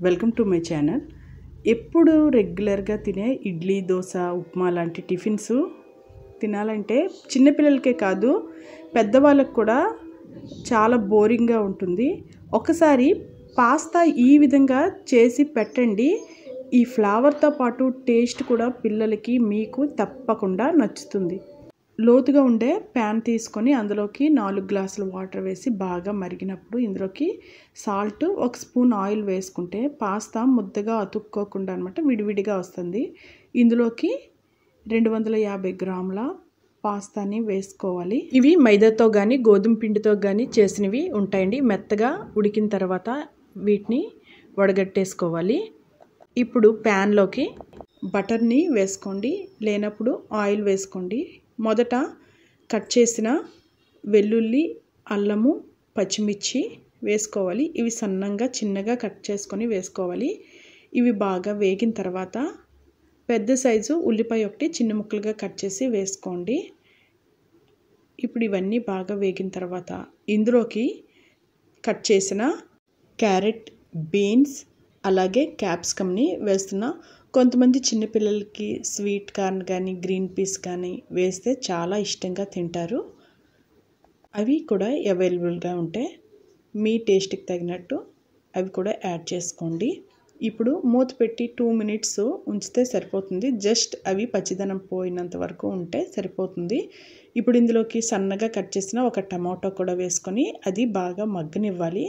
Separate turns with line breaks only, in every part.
Welcome to my channel. ఎప్పుడు రెగ్యులర్గా తినే ఇడ్లీ, దోశ, ఉప్మా లాంటి టిఫిన్స్ తినాలంటే చిన్నపిల్లలకే కాదు పెద్దవాళ్ళకు కూడా చాలా బోరింగ్గా ఉంటుంది. ఒకసారి పాస్తా ఈ విధంగా చేసి పెట్టండి. ఈ ఫ్లేవర్తో పాటు టేస్ట్ కూడా పిల్లలకి మీకు తప్పకుండా నచ్చుతుంది. లోతుగా ఉండే ప్యాన్ తీసుకొని అందులోకి 4 గ్లాసుల వాటర్ వేసి బాగా మరిగినప్పుడు ఇందులోకి సాల్ట్, 1 స్పూన్ ఆయిల్ వేసుకుంటే పాస్తా ముద్దగా అతుక్కోకుండా అనమాట విడివిడిగా వస్తుంది. ఇందులోకి 250 గ్రాముల పాస్తాని వేసుకోవాలి. ఇవి మైదాతో కానీ గోధుమ పిండితో కానీ చేసినవి ఉంటాయండి. మెత్తగా ఉడికిన తర్వాత వీటిని వడగట్టేసుకోవాలి. ఇప్పుడు ప్యాన్లోకి బటర్ని వేసుకోండి, లేనప్పుడు ఆయిల్ వేసుకోండి. మొదట కట్ చేసిన వెల్లుల్లి, అల్లము, పచ్చిమిర్చి వేసుకోవాలి. ఇవి సన్నంగా చిన్నగా కట్ చేసుకొని వేసుకోవాలి. ఇవి బాగా వేగిన తర్వాత పెద్ద సైజు ఉల్లిపాయ ఒకటి చిన్న ముక్కలుగా కట్ చేసి వేసుకోండి. ఇప్పుడు ఇవన్నీ బాగా వేగిన తర్వాత ఇందులోకి కట్ చేసిన క్యారెట్, బీన్స్ అలాగే క్యాప్సికమ్ని వేస్తున్నా. కొంతమంది చిన్నపిల్లలకి స్వీట్ కార్న్ కానీ గ్రీన్ పీస్ కానీ వేస్తే చాలా ఇష్టంగా తింటారు. అవి కూడా అవైలబుల్గా ఉంటే మీ టేస్ట్కి తగినట్టు అవి కూడా యాడ్ చేసుకోండి. ఇప్పుడు మూత పెట్టి 2 మినిట్స్ ఉంచితే సరిపోతుంది. జస్ట్ అవి పచ్చిదనం పోయినంత వరకు ఉంటే సరిపోతుంది. ఇప్పుడు ఇందులోకి సన్నగా కట్ చేసిన ఒక టమాటో కూడా వేసుకొని అది బాగా మగ్గనివ్వాలి.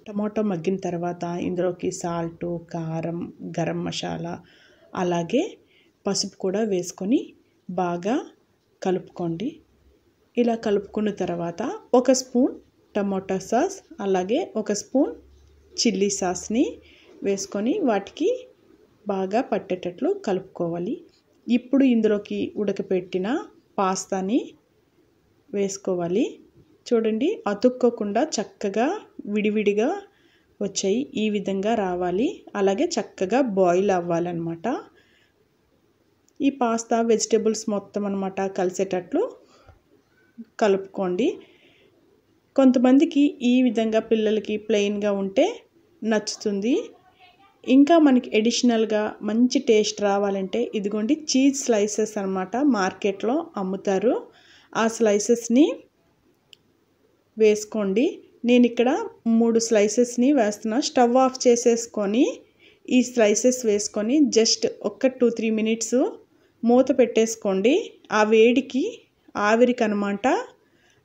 టమాటో మగ్గిన తర్వాత ఇందులోకి సాల్టు, కారం, గరం మసాలా అలాగే పసుపు కూడా వేసుకొని బాగా కలుపుకోండి. ఇలా కలుపుకున్న తర్వాత 1 స్పూన్ టమాటో సాస్ అలాగే 1 స్పూన్ చిల్లీ సాస్ని వేసుకొని వాటికి బాగా పట్టేటట్లు కలుపుకోవాలి. ఇప్పుడు ఇందులోకి ఉడకపెట్టిన పాస్తాని వేసుకోవాలి. చూడండి, అతుక్కోకుండా చక్కగా విడివిడిగా వచ్చాయి. ఈ విధంగా రావాలి. అలాగే చక్కగా బాయిల్ అవ్వాలన్నమాట. ఈ పాస్తా వెజిటేబుల్స్ మొత్తం అన్నమాట కలిసేటట్లు కలుపుకోండి. కొంతమందికి ఈ విధంగా పిల్లలకి ప్లెయిన్గా ఉంటే నచ్చుతుంది. ఇంకా మనకి ఎడిషనల్గా మంచి టేస్ట్ రావాలంటే ఇదిగోండి చీజ్ స్లైసెస్ అన్నమాట మార్కెట్లో అమ్ముతారు. ఆ స్లైసెస్ని వేసుకోండి. నేను ఇక్కడ 3 స్లైసెస్ని వేస్తున్నా. స్టవ్ ఆఫ్ చేసేసుకొని ఈ స్లైసెస్ వేసుకొని జస్ట్ 1-3 మినిట్స్ మూత పెట్టేసుకోండి. ఆ వేడికి ఆవిరికి అనమాట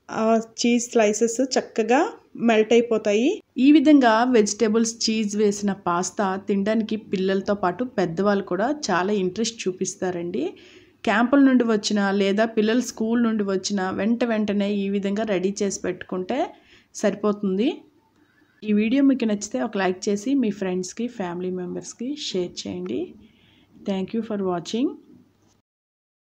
ఆ చీజ్ స్లైసెస్ చక్కగా మెల్ట్ అయిపోతాయి. ఈ విధంగా వెజిటేబుల్స్, చీజ్ వేసిన పాస్తా తినడానికి పిల్లలతో పాటు పెద్దవాళ్ళు కూడా చాలా ఇంట్రెస్ట్ చూపిస్తారండి. క్యాంపుల నుండి వచ్చిన లేదా పిల్లలు స్కూల్ నుండి వచ్చిన వెంటనే ఈ విధంగా రెడీ చేసి పెట్టుకుంటే సరిపోతుంది. ఈ వీడియో మీకు నచ్చితే ఒక లైక్ చేసి మీ ఫ్రెండ్స్కి, ఫ్యామిలీ మెంబర్స్కి షేర్ చేయండి. Thank you for watching.